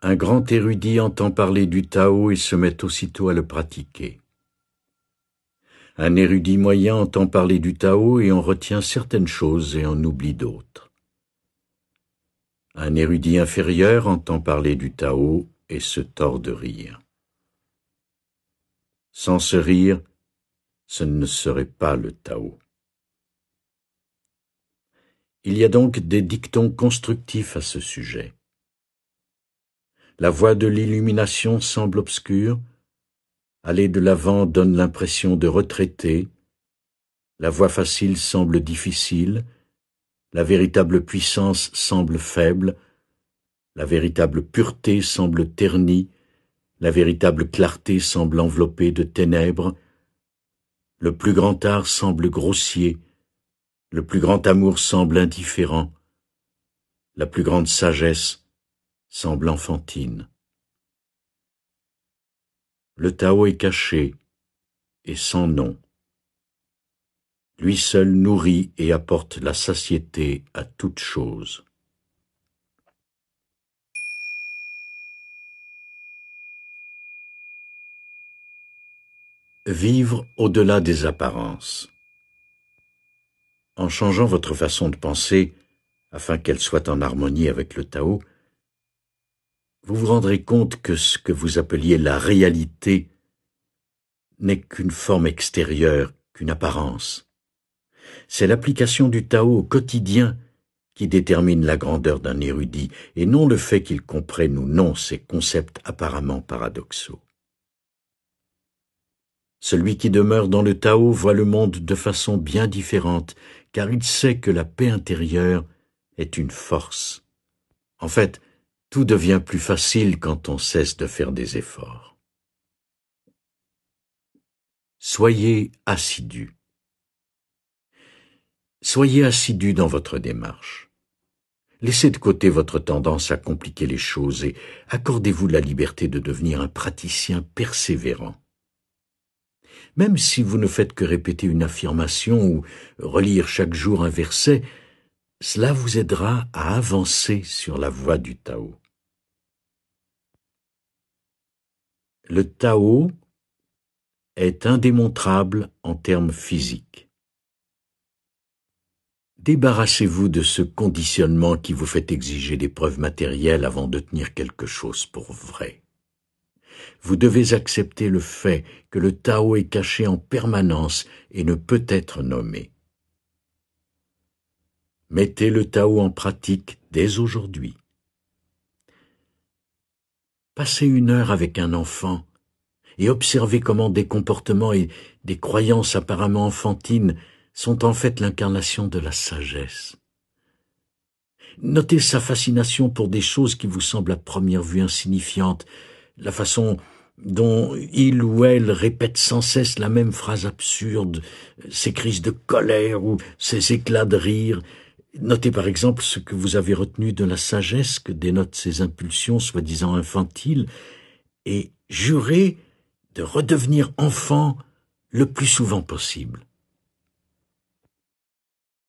Un grand érudit entend parler du Tao et se met aussitôt à le pratiquer. Un érudit moyen entend parler du Tao et en retient certaines choses et en oublie d'autres. Un érudit inférieur entend parler du Tao et se tord de rire. Sans ce rire, ce ne serait pas le Tao. Il y a donc des dictons constructifs à ce sujet. La voie de l'illumination semble obscure, aller de l'avant donne l'impression de retraiter, la voie facile semble difficile, la véritable puissance semble faible, la véritable pureté semble ternie, la véritable clarté semble enveloppée de ténèbres, le plus grand art semble grossier, le plus grand amour semble indifférent, la plus grande sagesse semble enfantine. Le Tao est caché et sans nom. Lui seul nourrit et apporte la satiété à toute chose. Vivre au-delà des apparences. En changeant votre façon de penser, afin qu'elle soit en harmonie avec le Tao, vous vous rendrez compte que ce que vous appeliez la réalité n'est qu'une forme extérieure, qu'une apparence. C'est l'application du Tao au quotidien qui détermine la grandeur d'un érudit, et non le fait qu'il comprenne ou non ces concepts apparemment paradoxaux. Celui qui demeure dans le Tao voit le monde de façon bien différente, car il sait que la paix intérieure est une force. En fait, tout devient plus facile quand on cesse de faire des efforts. Soyez assidus. Soyez assidus dans votre démarche. Laissez de côté votre tendance à compliquer les choses et accordez-vous la liberté de devenir un praticien persévérant. Même si vous ne faites que répéter une affirmation ou relire chaque jour un verset, cela vous aidera à avancer sur la voie du Tao. Le Tao est indémontrable en termes physiques. Débarrassez-vous de ce conditionnement qui vous fait exiger des preuves matérielles avant de tenir quelque chose pour vrai. Vous devez accepter le fait que le Tao est caché en permanence et ne peut être nommé. Mettez le Tao en pratique dès aujourd'hui. Passez 1 heure avec un enfant et observez comment des comportements et des croyances apparemment enfantines sont en fait l'incarnation de la sagesse. Notez sa fascination pour des choses qui vous semblent à première vue insignifiantes, la façon dont il ou elle répète sans cesse la même phrase absurde, ses crises de colère ou ses éclats de rire. Notez par exemple ce que vous avez retenu de la sagesse que dénotent ces impulsions soi-disant infantiles et jurez de redevenir enfant le plus souvent possible.